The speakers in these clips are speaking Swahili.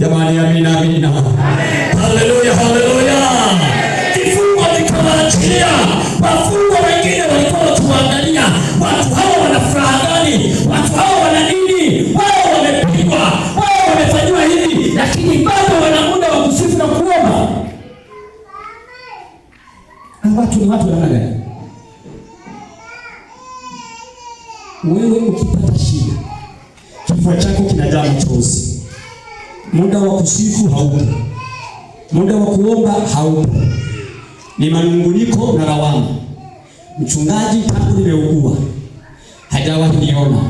Jamani, amina amina. Haleluya haleluya. Kifungo kikawaachilia. Wafungwa wengine walikuwa wakiangalia watu hao wana furaha gani? Watu hao wana nini? Wao wamepigwa, wao wamefanywa hivi, lakini bado wana muda wa kusifu na kuomba. Watu ni watu wana gani? Wewe ukipata shida, kifua chako kinajaa machozi, muda wa kusifu haupo, muda wa kuomba haupo, ni manunguniko na lawama. Mchungaji, tangu nimeugua hajawahi niona.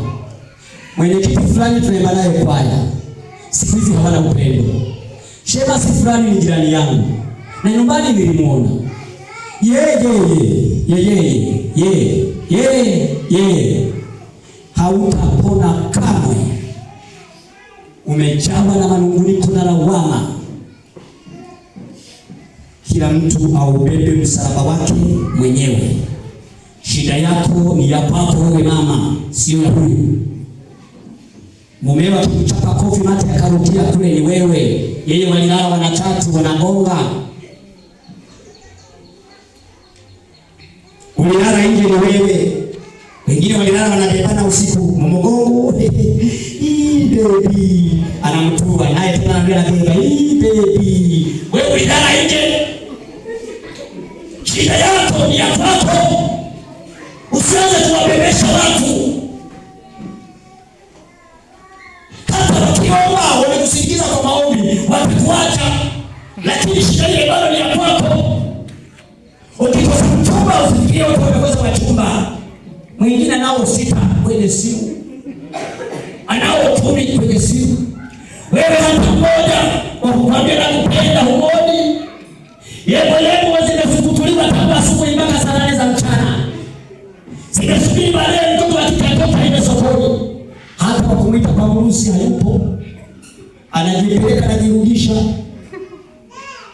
Mwenyekiti fulani tunaimba naye kwaya, siku hizi hawana upendo. Shemasi fulani ni jirani yangu na nyumbani nilimuona. Yeye hautapona kamwe. Umejawa na manunguniko na lawama. Kila mtu aubebe msalaba wake mwenyewe. Shida yako ni ya kwako wewe mama, sio ya huyu. Mumeo akikuchapa kofi mate akarudia kule ni wewe. Yeye walilala wanatatu wanagonga. Ulilala nje ni wewe. Wengine walilala wanabebana usiku mmogongo. Baby anamtua naye tena anaenda beba. Baby wewe ulilala nje. Shida yako ni ya kwako. Usianze kuwabebesha watu. Hata wakiomba wamekusindikiza kwa maombi watakuacha, lakini shida ile bado ni ya kwako. Ukikosa mchumba usifikirie watu wamekosa wachumba. Mwingine anao 6 kwenye simu, anao 10 kwenye simu. Wewe hata mmoja wa kukwambia nakupenda humoni. Yebo zimefukutuliwa tangu asubuhi mpaka saa 8 za mchana. Sinasubiri baadaye mtoto akitoka ile sokoni. Hata kwa kumwita kwa mrusi hayupo. Anajipeleka anajirudisha.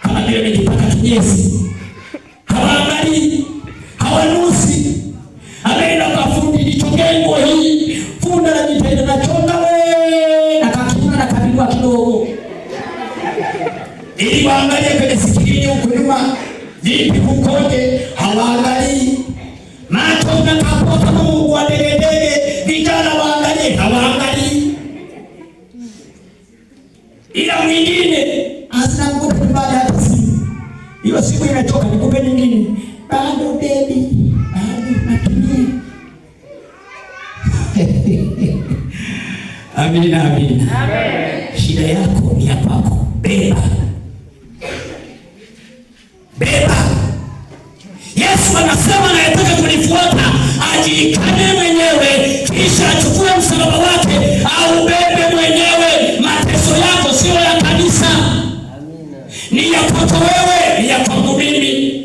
Kama vile amejipaka kinyesi. Hawaangalii, hawanusi. Ameenda kwa fundi nichongengo hii. Funda anajitenda na chonga we. Na kakituna na kabinua kidogo. Ili waangalie kwenye sikirini huko nyuma. Vipi kukoje? Hawaangalii. Macho unakapota Mungu wa degedege. Vijana waangalie, hawaangalii. Ila mwingine asina mkuta baada ya simu. Hiyo siku inatoka nikupe nyingine. Bado baby, bado natumia. Amina amina. Amen. Shida yako ni ya kwako. Beba. Yesu anasema anayetaka kunifuata ajikane mwenyewe, kisha achukue msalaba wake au bebe mwenyewe. Mateso yako sio ya kanisa. Amina. Ni ya kwako wewe, ni ya kwangu mimi.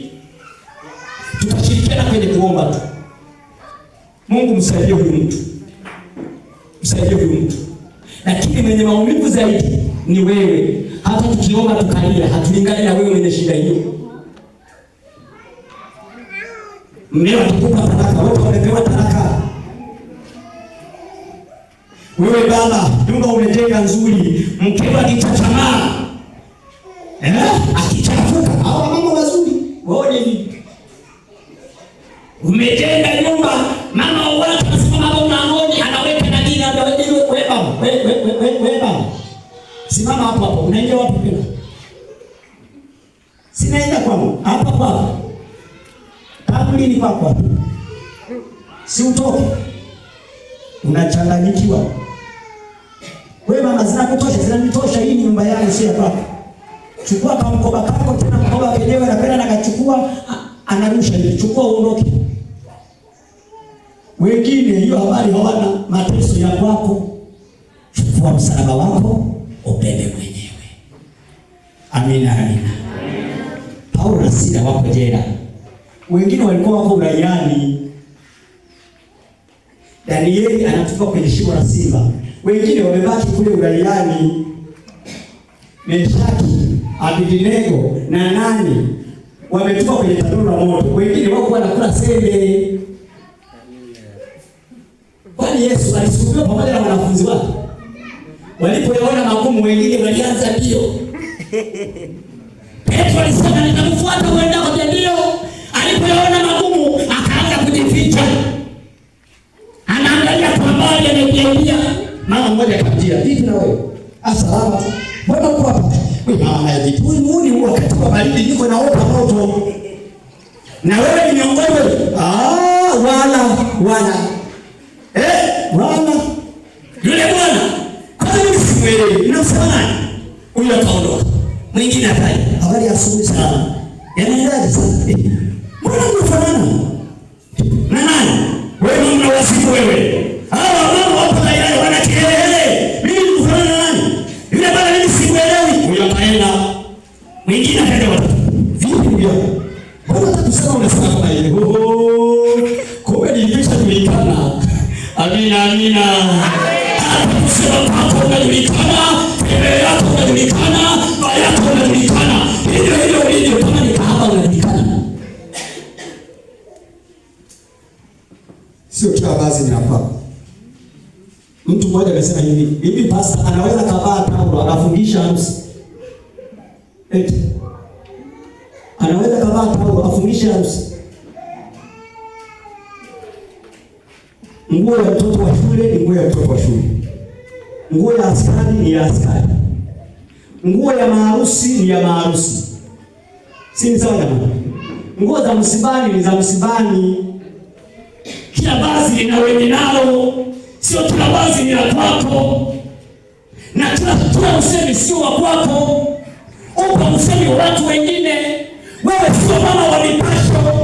Tutashirikiana kwenye kuomba tu. Mungu msaidie huyu mtu. Msaidie huyu mtu. Lakini mwenye maumivu zaidi ni wewe. Hata tukiomba tukalia, hatulingani na wewe mwenye shida hiyo. Mmeo atakupa talaka, wote wamepewa talaka. Wewe baba, nyumba umejenga nzuri, mkeo akichachamaa, akichafuka, hawa mama wazuri, waone hivi. Umejenga nyumba, mama watu anasimama mlangoni, anaweka na dini, wewe baba. Simama hapo hapo, unaingia wapi pia? Sinaenda kwangu, hapa kwako. Lini kwako? Si utoke. Unachanganyikiwa. Wewe mama zinanitosha, hii ni nyumba yangu si ya kwako. Chukua kama mkoba kako tena mkoba wenyewe anapenda na kachukua anarusha hivi. Chukua uondoke. Wengine hiyo habari hawana, mateso ya kwako. Chukua msalaba wako ubebe mwenyewe. Amina amina. Paulo na Sila wako jela. Wengine walikuwa wako uraiani. Danieli anatupa kwenye shimo la simba. Wengine wamebaki kule uraiani. Meshaki, Abednego na nani wametupa kwenye tanuru la moto. Wengine wako wanakula sembe. Kwani Yesu alisulubiwa pamoja na wanafunzi wake? Walipoyaona magumu, wengine walianza mbio. Petro alisema nitamfuata uenda kwa ndio. Alipoyaona magumu, akaanza kujificha. Anaangalia kwa mbali, anajiambia. Mama mmoja akamjia, "Vipi na wewe? Salama. Mbona uko hapa?" Wewe mama hajibu. Huyu wakati wa baridi niko naota moto. Na wewe ni miongoni wala. Wala. Yule bwana, kwa nini simuelewi? Unamsema nani? Huyo akaondoka. Mwingine akaja. Habari ya asubuhi sana. Yanaendaje sasa? Mbona mnafanana? Na nani? Wewe mna wasifu wewe. Hawa mama wapo tayari wana kelele. Mimi mnafanana na nani? Yule bwana mimi simuelewi. Huyo akaenda. Mwingine akaja. Vipi ndio? Mbona tatusema unasema kama ile? Kumbe nilisha kulikana. Amina. Kusema kwako unajulikana, mbele yako unajulikana, baya yako unajulikana. Hivyo ulivyo kama ni kahaba unajulikana. Sio kila vazi ni hapa. Mtu mmoja amesema hivi pastor anaweza kavaa taulo akafungisha harusi. Anaweza kavaa taulo afungishe harusi. Nguo ya mtoto wa shule ni nguo ya mtoto wa shule. Nguo ya askari ni ya askari. Nguo ya maharusi ni ya maharusi. Si sawa jamani? Nguo za msibani ni za msibani. Kila vazi lina wenye nalo. Sio kila vazi ni la kwako. Na kila usemi sio wa kwako. Upa usemi wa watu wengine. Wewe sio mama wa mipasho.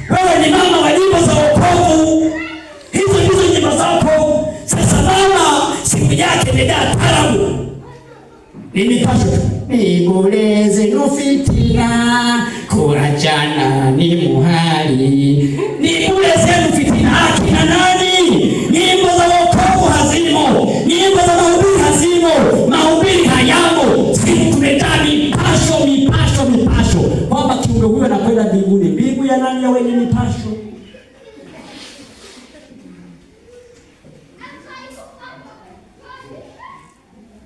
Wewe ni mama wa nyimbo za wokovu. Hizo nyimbo zako. Sasa mama siku yake imejaa taarabu. Ni mipasho. Niboleze no fitina, kurachana ni muhali. Niboleze no fitina akina nani? Nyimbo za wokovu hazimo. Nyimbo za mahubiri hazimo. Mahubiri hayamo. Siku tumejaa mipasho. Kwamba kiumbe huyo anakwenda mbinguni. Mbingu ya nani? Ya wenye mipasho.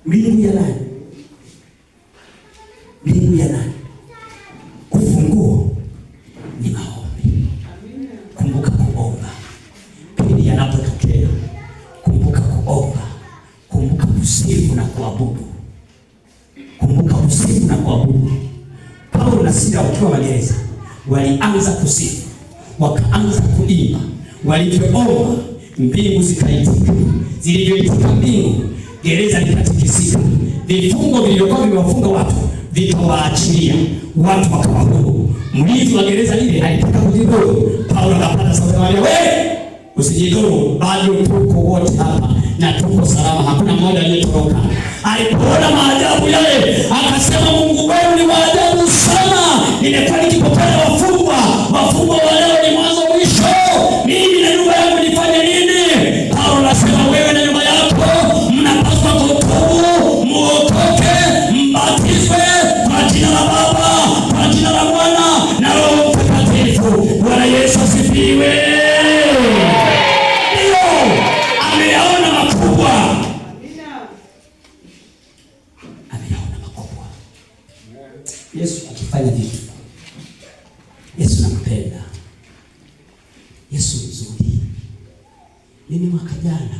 Mbingu ya nani? Mbingu ya nani? Ufunguo ni maombi. Kumbuka kuomba. Pindi yanapotokea, kumbuka kuomba. Kumbuka kusifu na kuabudu. Paulo na Sila wakiwa magereza walianza kusifu, wakaanza kuimba. Walivyoomba mbingu zikaitika. Zilivyoitika mbingu, gereza likatikisika. Vifungo vilivyokuwa vimewafunga watu vikawaachilia, watu wakawa huru. Mlinzi wa gereza lile alitaka kujidhuru. Paulo akapata sauti, "Wewe usijidhuru, bado tuko wote hapa na tuko salama, hakuna mmoja aliyetoroka." Alipoona maajabu yale akasema, "Mungu wenu ni maajabu sana. Nimekuwa nikipokea wafungwa wa leo ni mwanzo mwisho. Mimi na nyumba yangu nifanye nini?" Paulo anasema, "Wewe na nyumba yako mnapaswa kutubu, muokoke, mbatizwe kwa jina la Baba, kwa jina la Mwana na Roho Mtakatifu." Bwana Yesu asifiwe. Ndio ameyaona makubwa. Yesu akifanya vitu. Yesu nampenda. Yesu mzuri. Mimi mwaka jana